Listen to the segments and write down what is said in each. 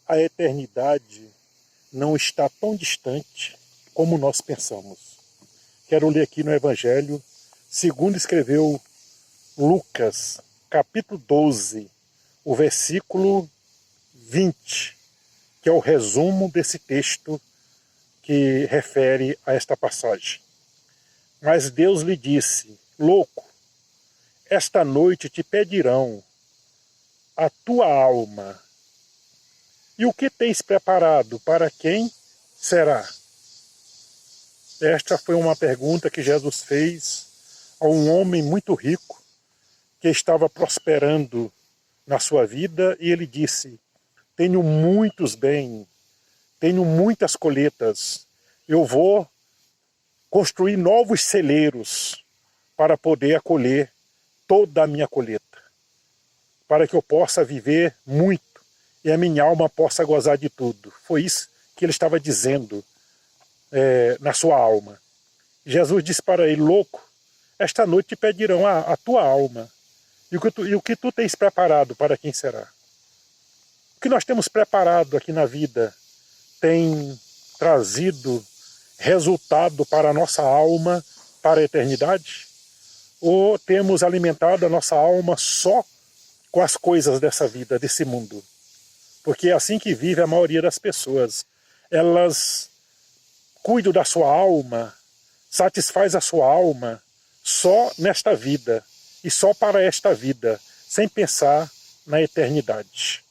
a eternidade não está tão distante como nós pensamos. Quero ler aqui no Evangelho, segundo escreveu Lucas, capítulo 12, o versículo 20, que é o resumo desse texto que refere a esta passagem. Mas Deus lhe disse: louco, esta noite te pedirão a tua alma. E o que tens preparado? Para quem será? Esta foi uma pergunta que Jesus fez a um homem muito rico que estava prosperando na sua vida, e ele disse: tenho muitos bens, tenho muitas colheitas, eu vou construir novos celeiros para poder acolher toda a minha colheita, para que eu possa viver muito e a minha alma possa gozar de tudo. Foi isso que ele estava dizendo na sua alma. Jesus disse para ele: louco, esta noite te pedirão a tua alma. E o que tu tens preparado, para quem será? O que nós temos preparado aqui na vida tem trazido resultado para a nossa alma, para a eternidade? Ou temos alimentado a nossa alma só com as coisas dessa vida, desse mundo? Porque é assim que vive a maioria das pessoas. Elas cuidam da sua alma, satisfaz a sua alma só nesta vida e só para esta vida, sem pensar na eternidade.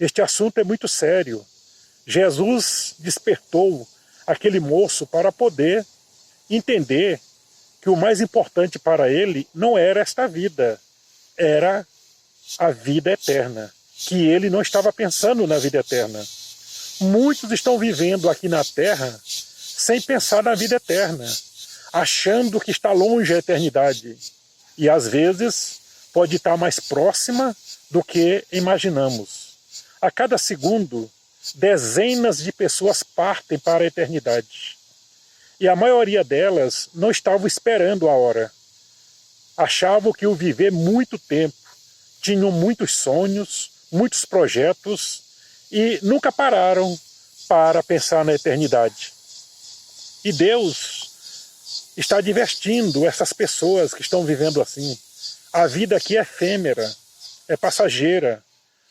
Este assunto é muito sério. Jesus despertou aquele moço para poder entender que o mais importante para ele não era esta vida, era a vida eterna, que ele não estava pensando na vida eterna. Muitos estão vivendo aqui na Terra sem pensar na vida eterna, achando que está longe a eternidade. E às vezes pode estar mais próxima do que imaginamos. A cada segundo, dezenas de pessoas partem para a eternidade. E a maioria delas não estavam esperando a hora. Achavam que iam viver muito tempo, tinham muitos sonhos, muitos projetos e nunca pararam para pensar na eternidade. E Deus está divertindo essas pessoas que estão vivendo assim. A vida aqui é efêmera, é passageira.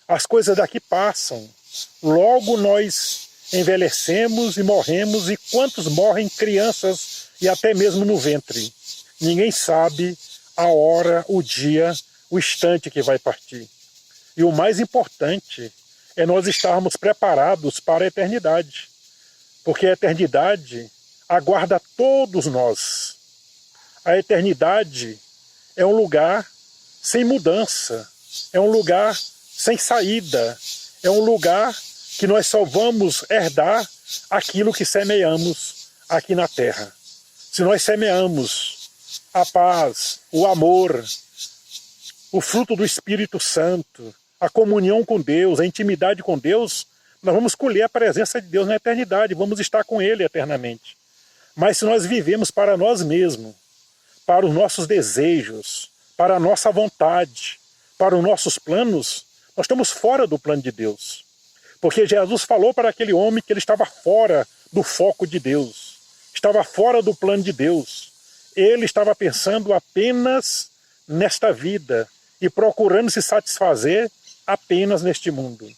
As coisas daqui passam. Logo nós envelhecemos e morremos, e quantos morrem crianças e até mesmo no ventre? Ninguém sabe a hora, o dia, o instante que vai partir. E o mais importante é nós estarmos preparados para a eternidade. Porque a eternidade aguarda todos nós. A eternidade é um lugar sem mudança, é um lugar sem saída, é um lugar que nós só vamos herdar aquilo que semeamos aqui na terra. Se nós semeamos a paz, o amor, o fruto do Espírito Santo, a comunhão com Deus, a intimidade com Deus, nós vamos colher a presença de Deus na eternidade, vamos estar com Ele eternamente. Mas se nós vivemos para nós mesmos, para os nossos desejos, para a nossa vontade, para os nossos planos, nós estamos fora do plano de Deus. Porque Jesus falou para aquele homem que ele estava fora do foco de Deus, estava fora do plano de Deus. Ele estava pensando apenas nesta vida e procurando se satisfazer apenas neste mundo.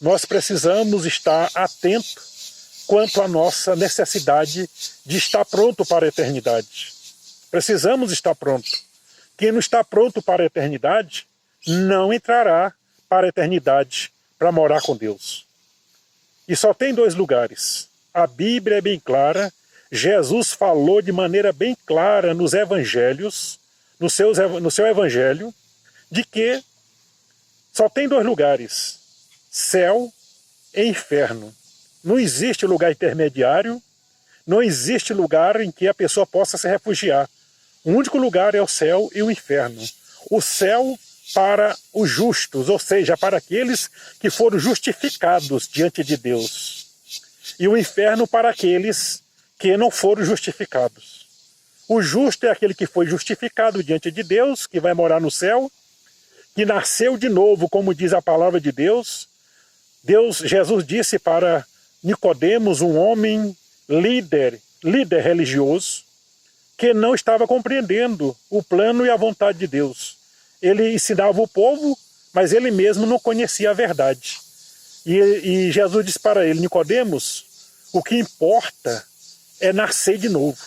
Nós precisamos estar atentos quanto à nossa necessidade de estar pronto para a eternidade. Precisamos estar pronto. Quem não está pronto para a eternidade não entrará para a eternidade para morar com Deus. E só tem dois lugares. A Bíblia é bem clara, Jesus falou de maneira bem clara nos evangelhos, no seu evangelho, de que só tem dois lugares: céu e inferno. Não existe lugar intermediário, não existe lugar em que a pessoa possa se refugiar. O único lugar é o céu e o inferno. O céu para os justos, ou seja, para aqueles que foram justificados diante de Deus. E o inferno para aqueles que não foram justificados. O justo é aquele que foi justificado diante de Deus, que vai morar no céu, que nasceu de novo, como diz a palavra de Deus, Jesus disse para Nicodemos, um homem líder religioso, que não estava compreendendo o plano e a vontade de Deus. Ele ensinava o povo, mas ele mesmo não conhecia a verdade. E Jesus disse para ele, Nicodemos, o que importa é nascer de novo.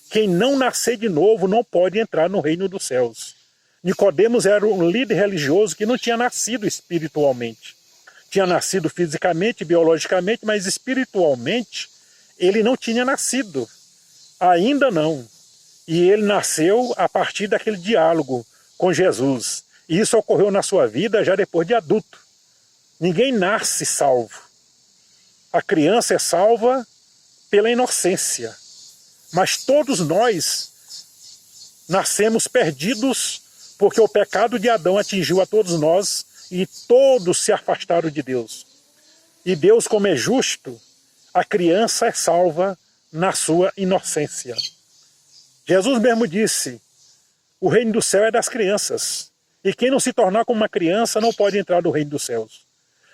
Quem não nascer de novo não pode entrar no reino dos céus. Nicodemos era um líder religioso que não tinha nascido espiritualmente. Tinha nascido fisicamente, biologicamente, mas espiritualmente ele não tinha nascido. Ainda não. E ele nasceu a partir daquele diálogo com Jesus. E isso ocorreu na sua vida já depois de adulto. Ninguém nasce salvo. A criança é salva pela inocência. Mas todos nós nascemos perdidos porque o pecado de Adão atingiu a todos nós e todos se afastaram de Deus. E Deus, como é justo, a criança é salva na sua inocência. Jesus mesmo disse, o reino do céu é das crianças. E quem não se tornar como uma criança não pode entrar no reino dos céus.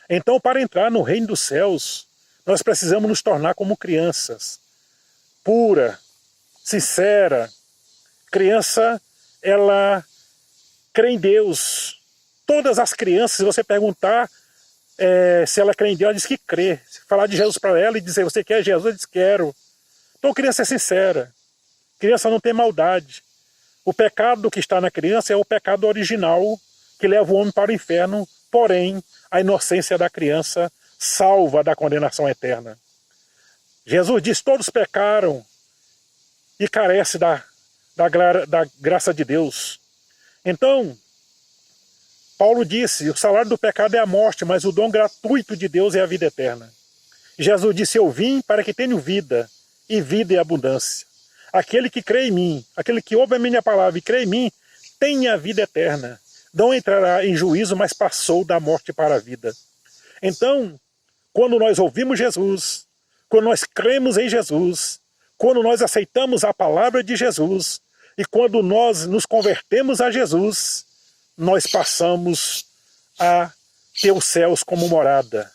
Então, para entrar no reino dos céus, nós precisamos nos tornar como crianças. Pura, sincera. Criança, ela crê em Deus. Todas as crianças, se você perguntar se ela crê em Deus, ela diz que crê. Se falar de Jesus para ela e dizer, você quer Jesus? Ela diz, quero. Então, criança é sincera. Criança não tem maldade. O pecado que está na criança é o pecado original que leva o homem para o inferno, porém, a inocência da criança salva da condenação eterna. Jesus diz, todos pecaram e carecem da graça de Deus. Então, Paulo disse, o salário do pecado é a morte, mas o dom gratuito de Deus é a vida eterna. Jesus disse, eu vim para que tenham vida, e vida em abundância. Aquele que crê em mim, aquele que ouve a minha palavra e crê em mim, tem a vida eterna. Não entrará em juízo, mas passou da morte para a vida. Então, quando nós ouvimos Jesus, quando nós cremos em Jesus, quando nós aceitamos a palavra de Jesus, e quando nós nos convertemos a Jesus, nós passamos a ter os céus como morada.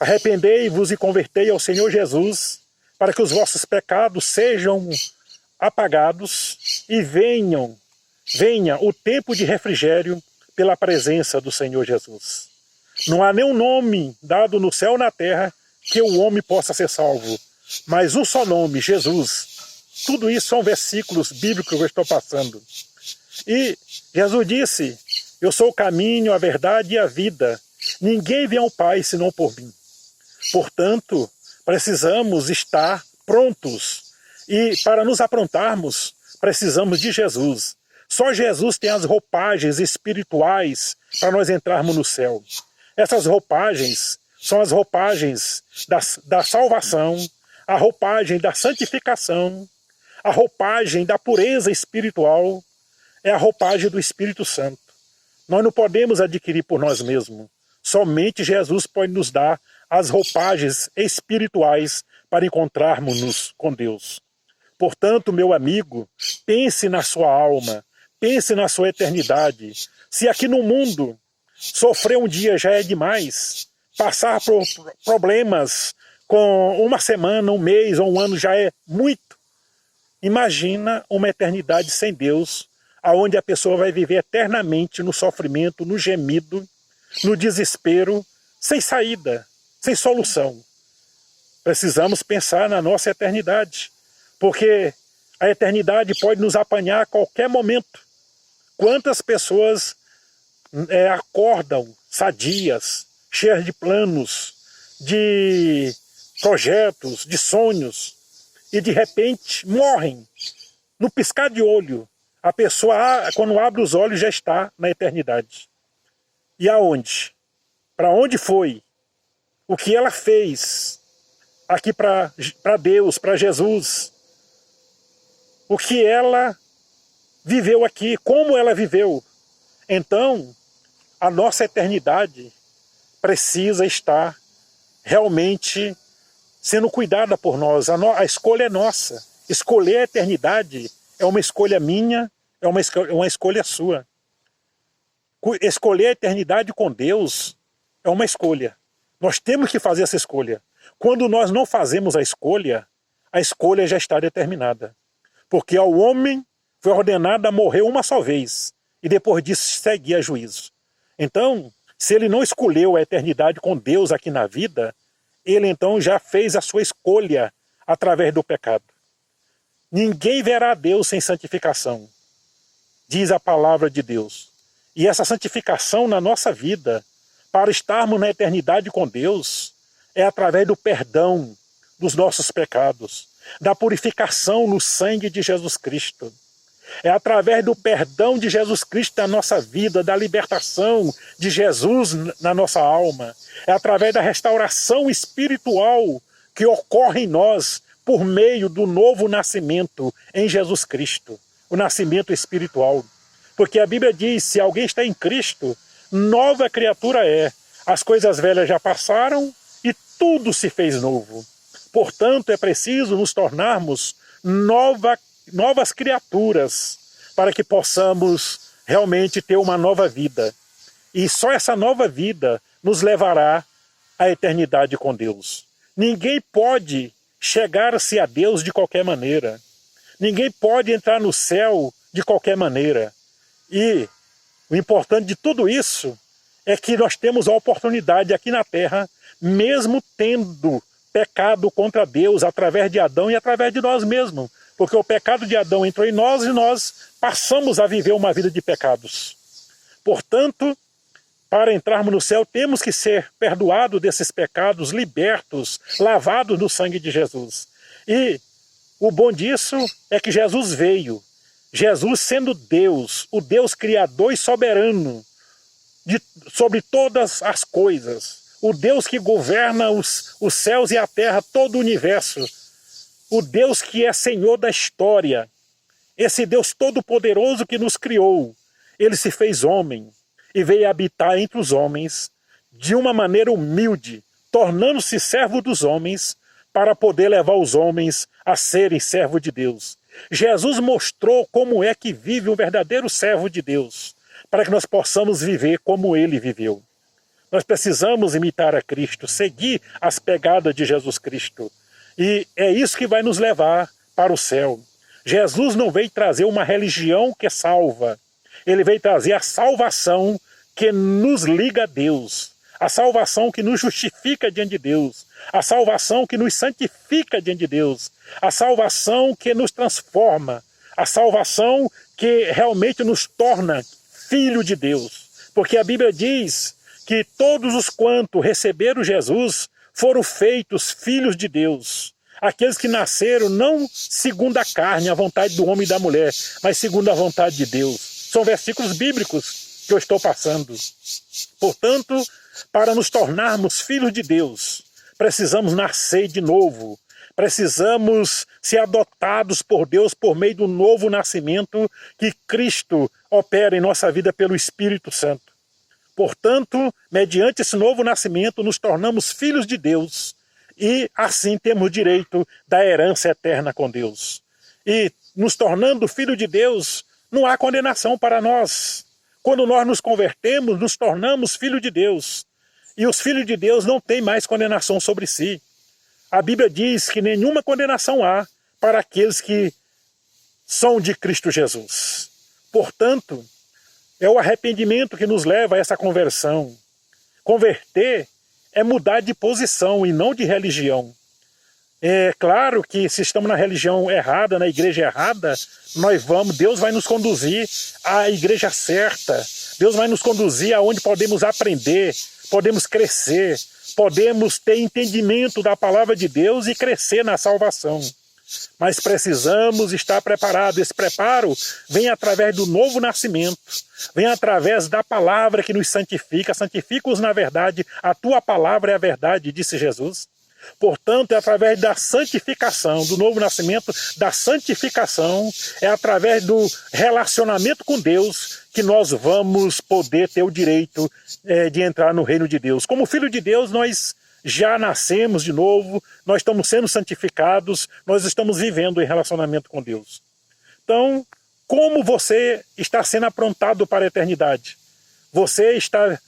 Arrependei-vos e convertei ao Senhor Jesus, para que os vossos pecados sejam apagados e venha o tempo de refrigério pela presença do Senhor Jesus. Não há nenhum nome dado no céu ou na terra que o homem possa ser salvo, mas um só nome, Jesus. Tudo isso são versículos bíblicos que eu estou passando. E Jesus disse, eu sou o caminho, a verdade e a vida. Ninguém vem ao Pai senão por mim. Portanto, precisamos estar prontos. E para nos aprontarmos, precisamos de Jesus. Só Jesus tem as roupagens espirituais para nós entrarmos no céu. Essas roupagens são as roupagens da salvação, a roupagem da santificação, a roupagem da pureza espiritual, é a roupagem do Espírito Santo. Nós não podemos adquirir por nós mesmos. Somente Jesus pode nos dar as roupagens espirituais para encontrarmos-nos com Deus. Portanto, meu amigo, pense na sua alma, pense na sua eternidade. Se aqui no mundo sofrer um dia já é demais, passar por problemas com uma semana, um mês ou um ano já é muito. Imagina uma eternidade sem Deus, aonde a pessoa vai viver eternamente no sofrimento, no gemido, no desespero, sem saída, sem solução. Precisamos pensar na nossa eternidade, porque a eternidade pode nos apanhar a qualquer momento. Quantas pessoas acordam sadias, cheias de planos, de projetos, de sonhos, e de repente morrem, no piscar de olho. A pessoa, quando abre os olhos, já está na eternidade. E aonde? Para onde foi? O que ela fez aqui para Deus, para Jesus? O que ela viveu aqui? Como ela viveu? Então, a nossa eternidade precisa estar realmente sendo cuidada por nós. A escolha é nossa. Escolher a eternidade é uma escolha minha, é uma escolha sua. Escolher a eternidade com Deus é uma escolha. Nós temos que fazer essa escolha. Quando nós não fazemos a escolha já está determinada. Porque ao homem foi ordenado a morrer uma só vez, e depois disso seguir a juízo. Então, se ele não escolheu a eternidade com Deus aqui na vida, ele então já fez a sua escolha através do pecado. Ninguém verá a Deus sem santificação, diz a palavra de Deus. E essa santificação na nossa vida, para estarmos na eternidade com Deus, é através do perdão dos nossos pecados, da purificação no sangue de Jesus Cristo. É através do perdão de Jesus Cristo na nossa vida, da libertação de Jesus na nossa alma. É através da restauração espiritual que ocorre em nós por meio do novo nascimento em Jesus Cristo, o nascimento espiritual. Porque a Bíblia diz, se alguém está em Cristo, nova criatura é. As coisas velhas já passaram e tudo se fez novo. Portanto, é preciso nos tornarmos novas criaturas para que possamos realmente ter uma nova vida. E só essa nova vida nos levará à eternidade com Deus. Ninguém pode chegar-se a Deus de qualquer maneira. Ninguém pode entrar no céu de qualquer maneira. E o importante de tudo isso é que nós temos a oportunidade aqui na Terra, mesmo tendo pecado contra Deus através de Adão e através de nós mesmos. Porque o pecado de Adão entrou em nós e nós passamos a viver uma vida de pecados. Portanto, para entrarmos no céu, temos que ser perdoados desses pecados, libertos, lavados no sangue de Jesus. E o bom disso é que Jesus veio. Jesus sendo Deus, o Deus criador e soberano sobre todas as coisas. O Deus que governa os céus e a terra, todo o universo. O Deus que é Senhor da história. Esse Deus todo-poderoso que nos criou. Ele se fez homem e veio habitar entre os homens de uma maneira humilde, tornando-se servo dos homens para poder levar os homens a serem servo de Deus. Jesus mostrou como é que vive um verdadeiro servo de Deus, para que nós possamos viver como ele viveu. Nós precisamos imitar a Cristo, seguir as pegadas de Jesus Cristo. E é isso que vai nos levar para o céu. Jesus não veio trazer uma religião que salva. Ele veio trazer a salvação que nos liga a Deus. A salvação que nos justifica diante de Deus. A salvação que nos santifica diante de Deus. A salvação que nos transforma. A salvação que realmente nos torna filho de Deus. Porque a Bíblia diz que todos os quantos receberam Jesus foram feitos filhos de Deus. Aqueles que nasceram não segundo a carne, a vontade do homem e da mulher, mas segundo a vontade de Deus. São versículos bíblicos que eu estou passando. Portanto, para nos tornarmos filhos de Deus, precisamos nascer de novo. Precisamos ser adotados por Deus por meio do novo nascimento que Cristo opera em nossa vida pelo Espírito Santo. Portanto, mediante esse novo nascimento, nos tornamos filhos de Deus e assim temos direito da herança eterna com Deus. E nos tornando filho de Deus, não há condenação para nós. Quando nós nos convertemos, nos tornamos filho de Deus. E os filhos de Deus não têm mais condenação sobre si. A Bíblia diz que nenhuma condenação há para aqueles que são de Cristo Jesus. Portanto, é o arrependimento que nos leva a essa conversão. Converter é mudar de posição e não de religião. É claro que se estamos na religião errada, na igreja errada, Deus vai nos conduzir à igreja certa. Deus vai nos conduzir aonde podemos aprender, podemos crescer, podemos ter entendimento da palavra de Deus e crescer na salvação. Mas precisamos estar preparados. Esse preparo vem através do novo nascimento, vem através da palavra que nos santifica. Santifica-os na verdade, a tua palavra é a verdade, disse Jesus. Portanto, é através da santificação, do novo nascimento, da santificação, é através do relacionamento com Deus que nós vamos poder ter o direito de entrar no reino de Deus. Como filho de Deus, nós já nascemos de novo, nós estamos sendo santificados, nós estamos vivendo em relacionamento com Deus. Então, como você está sendo aprontado para a eternidade? Você está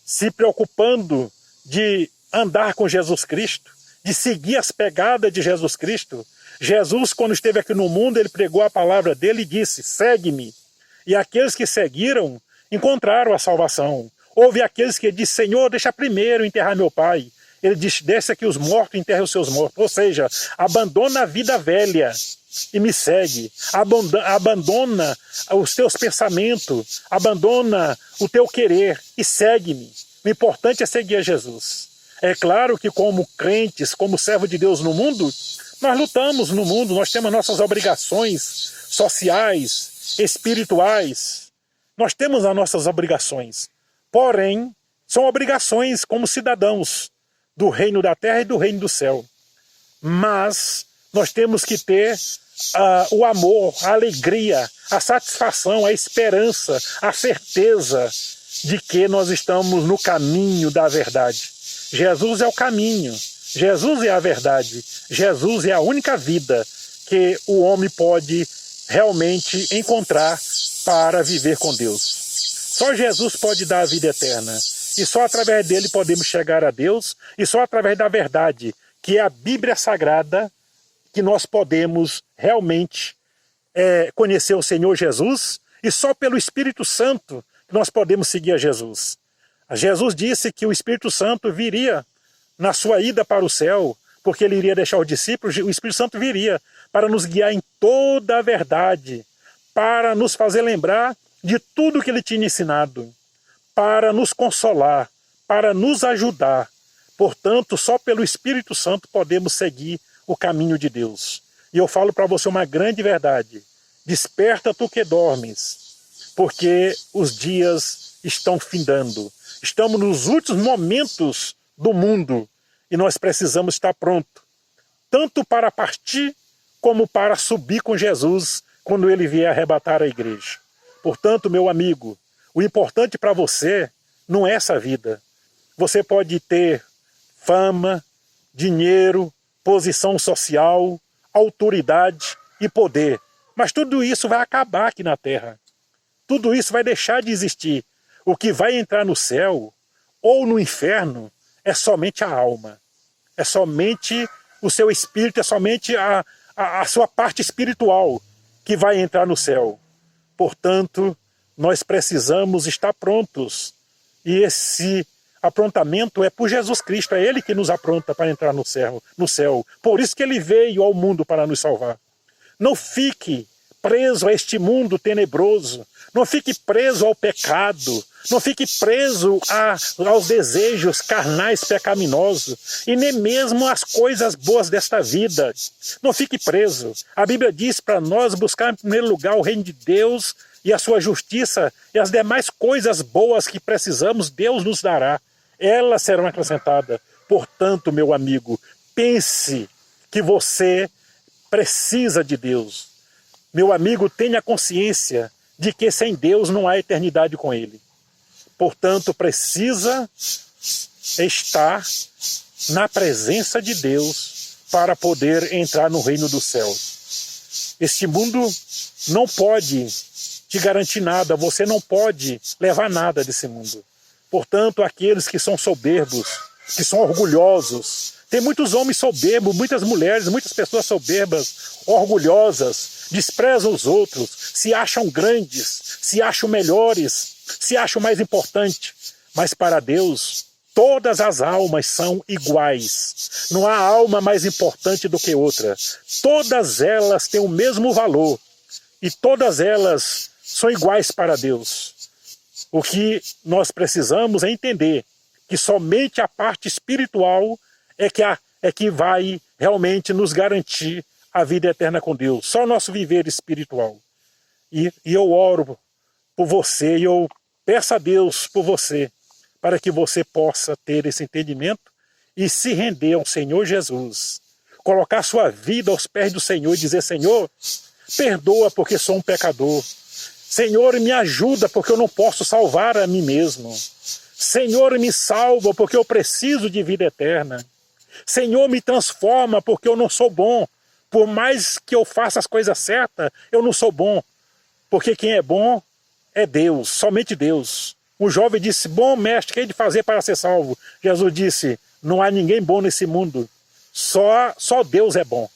se preocupando de andar com Jesus Cristo, de seguir as pegadas de Jesus Cristo. Jesus, quando esteve aqui no mundo, ele pregou a palavra dele e disse: segue-me. E aqueles que seguiram encontraram a salvação. Houve aqueles que disseram: Senhor, deixa primeiro enterrar meu pai. Ele disse: desce aqui os mortos e enterra os seus mortos. Ou seja, abandona a vida velha e me segue. Abandona os teus pensamentos, abandona o teu querer e segue-me. O importante é seguir a Jesus. É claro que como crentes, como servo de Deus no mundo, nós lutamos no mundo, nós temos nossas obrigações sociais, espirituais. Nós temos as nossas obrigações. Porém, são obrigações como cidadãos do reino da terra e do reino do céu. Mas nós temos que ter o amor, a alegria, a satisfação, a esperança, a certeza de que nós estamos no caminho da verdade. Jesus é o caminho, Jesus é a verdade, Jesus é a única vida que o homem pode realmente encontrar para viver com Deus. Só Jesus pode dar a vida eterna. E só através dele podemos chegar a Deus, e só através da verdade, que é a Bíblia Sagrada, que nós podemos realmente conhecer o Senhor Jesus, e só pelo Espírito Santo que nós podemos seguir a Jesus. Jesus disse que o Espírito Santo viria na sua ida para o céu, porque ele iria deixar os discípulos, o Espírito Santo viria para nos guiar em toda a verdade, para nos fazer lembrar de tudo que ele tinha ensinado, para nos consolar, para nos ajudar. Portanto, só pelo Espírito Santo podemos seguir o caminho de Deus. E eu falo para você uma grande verdade: desperta tu que dormes, porque os dias estão findando. Estamos nos últimos momentos do mundo e nós precisamos estar prontos, tanto para partir como para subir com Jesus quando ele vier arrebatar a igreja. Portanto, meu amigo, o importante para você não é essa vida. Você pode ter fama, dinheiro, posição social, autoridade e poder, mas tudo isso vai acabar aqui na terra. Tudo isso vai deixar de existir. O que vai entrar no céu ou no inferno é somente a alma. É somente o seu espírito, é somente a sua parte espiritual que vai entrar no céu. Portanto, nós precisamos estar prontos. E esse aprontamento é por Jesus Cristo. É Ele que nos apronta para entrar no céu. Por isso que Ele veio ao mundo para nos salvar. Não fique preso a este mundo tenebroso. Não fique preso ao pecado. Não fique preso aos desejos carnais pecaminosos. E nem mesmo às coisas boas desta vida. Não fique preso. A Bíblia diz para nós buscar em primeiro lugar o reino de Deus e a sua justiça, e as demais coisas boas que precisamos, Deus nos dará. Elas serão acrescentadas. Portanto, meu amigo, pense que você precisa de Deus. Meu amigo, tenha consciência de que sem Deus não há eternidade com Ele. Portanto, precisa estar na presença de Deus para poder entrar no reino dos céus. Este mundo não pode te garantir nada, você não pode levar nada desse mundo. Portanto, aqueles que são soberbos, que são orgulhosos, tem muitos homens soberbos, muitas mulheres, muitas pessoas soberbas, orgulhosas, desprezam os outros, se acham grandes, se acham melhores, se acham mais importantes. Mas para Deus, todas as almas são iguais. Não há alma mais importante do que outra. Todas elas têm o mesmo valor. E todas elas são iguais para Deus. O que nós precisamos é entender que somente a parte espiritual é que vai realmente nos garantir a vida eterna com Deus. Só o nosso viver espiritual. E eu oro por você, e eu peço a Deus por você, para que você possa ter esse entendimento e se render ao Senhor Jesus. Colocar sua vida aos pés do Senhor e dizer: Senhor, perdoa porque sou um pecador. Senhor, me ajuda porque eu não posso salvar a mim mesmo. Senhor, me salva porque eu preciso de vida eterna. Senhor, me transforma porque eu não sou bom. Por mais que eu faça as coisas certas, eu não sou bom. Porque quem é bom é Deus, somente Deus. O jovem disse: bom mestre, que hei de fazer para ser salvo? Jesus disse: Não há ninguém bom nesse mundo. Só Deus é bom.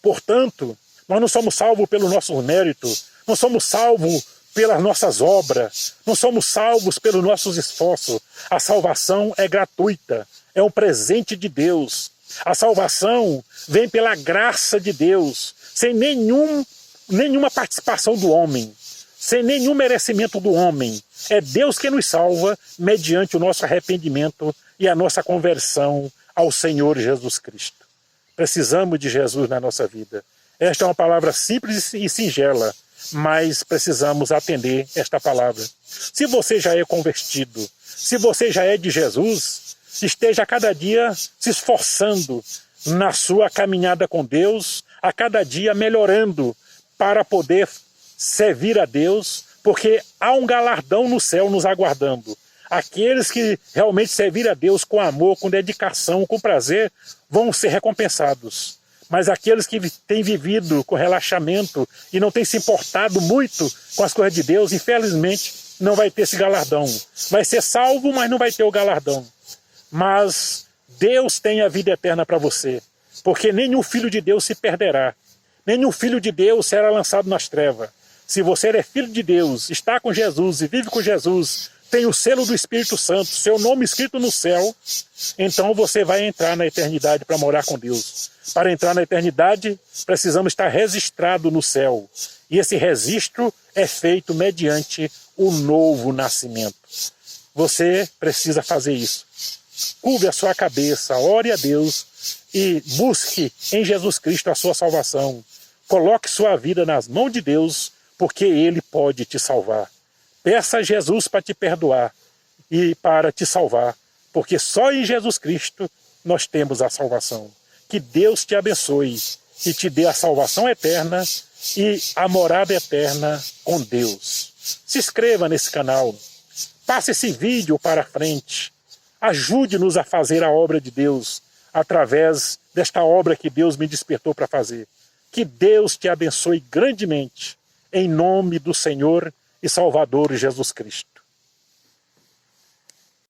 Portanto, nós não somos salvos pelo nosso mérito, não somos salvos pelas nossas obras, não somos salvos pelos nossos esforços. A salvação é gratuita, é um presente de Deus. A salvação vem pela graça de Deus, sem nenhuma participação do homem, sem nenhum merecimento do homem. É Deus que nos salva mediante o nosso arrependimento e a nossa conversão ao Senhor Jesus Cristo. Precisamos de Jesus na nossa vida. Esta é uma palavra simples e singela, mas precisamos atender esta palavra. Se você já é convertido, se você já é de Jesus, esteja a cada dia se esforçando na sua caminhada com Deus, a cada dia melhorando para poder servir a Deus, porque há um galardão no céu nos aguardando. Aqueles que realmente servirem a Deus com amor, com dedicação, com prazer, vão ser recompensados. Mas aqueles que têm vivido com relaxamento e não têm se importado muito com as coisas de Deus, infelizmente, não vai ter esse galardão. Vai ser salvo, mas não vai ter o galardão. Mas Deus tem a vida eterna para você, porque nenhum filho de Deus se perderá. Nenhum filho de Deus será lançado nas trevas. Se você é filho de Deus, está com Jesus e vive com Jesus, tem o selo do Espírito Santo, seu nome escrito no céu, então você vai entrar na eternidade para morar com Deus. Para entrar na eternidade, precisamos estar registrados no céu. E esse registro é feito mediante o novo nascimento. Você precisa fazer isso. Curve a sua cabeça, ore a Deus e busque em Jesus Cristo a sua salvação. Coloque sua vida nas mãos de Deus, porque Ele pode te salvar. Peça a Jesus para te perdoar e para te salvar, porque só em Jesus Cristo nós temos a salvação. Que Deus te abençoe e te dê a salvação eterna e a morada eterna com Deus. Se inscreva nesse canal, passe esse vídeo para frente, ajude-nos a fazer a obra de Deus através desta obra que Deus me despertou para fazer. Que Deus te abençoe grandemente, em nome do Senhor e Salvador Jesus Cristo.